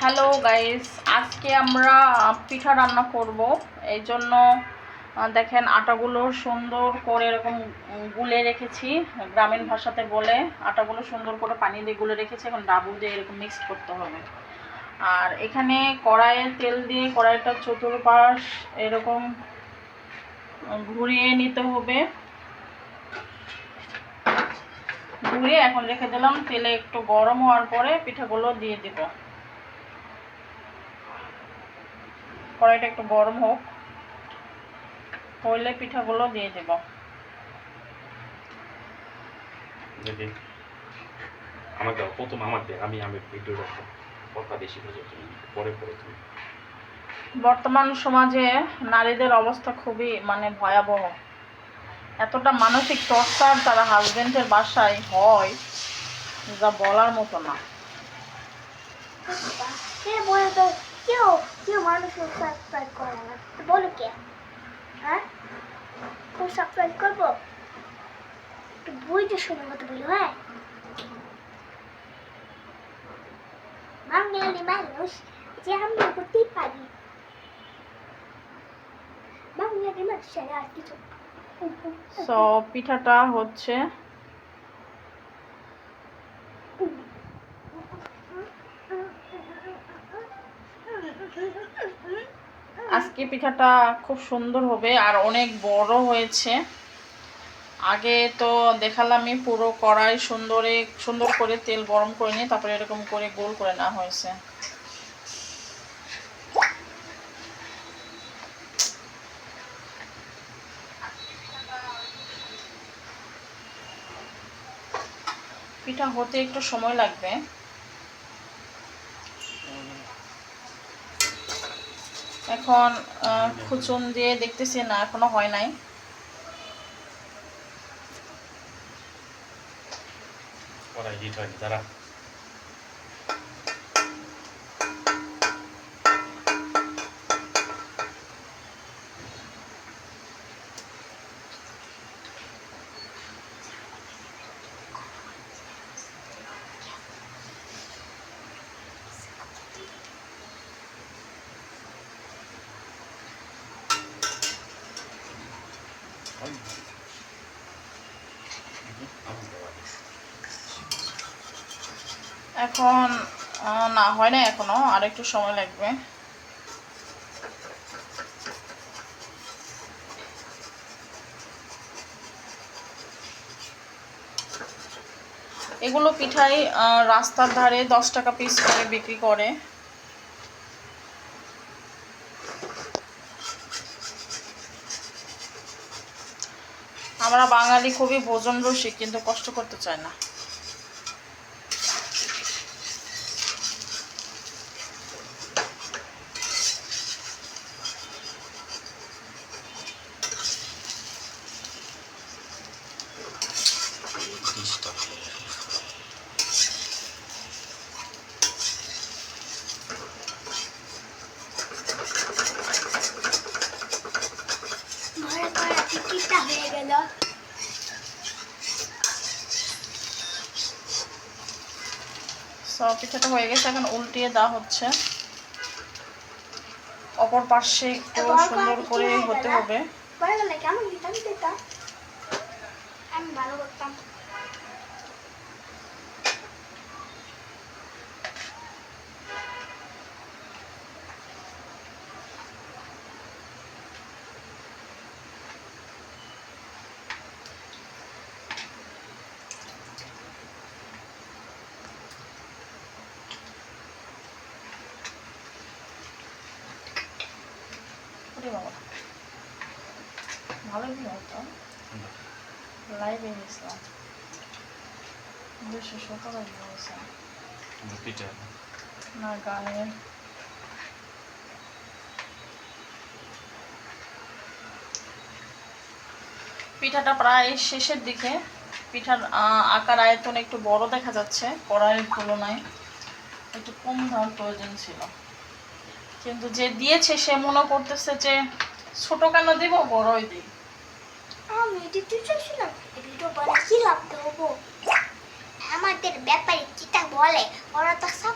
Hello guys, আজকে আমরা পিঠা রান্না করব। এই জন্য দেখেন আটাগুলো সুন্দর করে এরকম গুলে রেখেছি, গ্রামীণ ভাষাতে বলে আটাগুলো সুন্দর করে পানি দিয়ে গুলে রেখেছি। এখন ডাবু দিয়ে এরকম মিক্সড করতে হবে। আর এখানে কড়াইয়ে তেল দিয়ে কড়াইটা চতুর্পাশ এরকম ঘুরিয়ে নিতে হবে। ঘুরিয়ে এখন রেখে দিলাম। তেলে একটু গরম হওয়ার পরে পিঠাগুলো দিয়ে দিব। কড়াইটা একটু গরম হোক, হইলে পিঠাগুলো দিয়ে দেব। দেখি আমাকে প্রথম আমার দে, আমি ভিডিও রাখবো, কথা বেশি বুঝো তুমি, পরে পরে তুমি। বর্তমান সমাজে নারীদের অবস্থা খুবই ভয়াবহ। এতটা মানসিক টর্চার তারা হাজবেন্ডের বাসায় হয় যা বলার মতো না। কেউ মানুষের সাবস্ক্রাইব করে না, বলো কে? হ্যাঁ, কেউ সাবস্ক্রাইব করবো? একটু বুঝতে শুনে মতো বলি। হ্যাঁ, বাঙালি মানুষ যে আমরা করতেই পারি, বাঙালি মানুষের আর কিছু। সো পিঠাটা হচ্ছে, আজকে পিঠাটা খুব সুন্দর হবে আর অনেক বড় হয়েছে। আগে তো দেখালামই পুরো কড়াই সুন্দর করে তেল গরম করে নিয়ে তারপরে এরকম করে গোল করে নেওয়া হয়েছে। পিঠা হতে একটু সময় লাগবে। এখন খুচুন দিয়ে দেখতেছি, না এখনো হয় নাই। কড়াই হিট হয়নি, দাঁড়া। এখন না হয় না, এখনো আর একটু সময় লাগবে। এগুলো পিঠাই রাস্তার ধারে 10 টাকা পিস করে বিক্রি করে। আমরা বাঙালি খুবই ভোজন রসিক, কিন্তু কষ্ট করতে চায় না। হয়ে গেল। সব পিঠাটা হয়ে গেছে, এখন উল্টিয়ে দেওয়া হচ্ছে। অপর পাশে একটু সুন্দর করে হতে হবে। আমি ভালো করতাম। ভালোই হতো, লাইভে গেছিলাম, 217 না গানে। পিঠাটা প্রায় শেষের দিকে। পিঠার আকার আয়তন একটু বড় দেখা যাচ্ছে, কড়াইয়ের তুলনায় একটু কম দেওয়ার প্রয়োজন ছিল, কিন্তু যে দিয়েছে সে মনে করতেছে যে ছোট কেন দিব, বড়ই দিই। আমি এডিটর ছিলাম, এডিটর বানাচ্ছিলাম তো। আমাদের ব্যাপারে যেটা বলে ওরা তো সব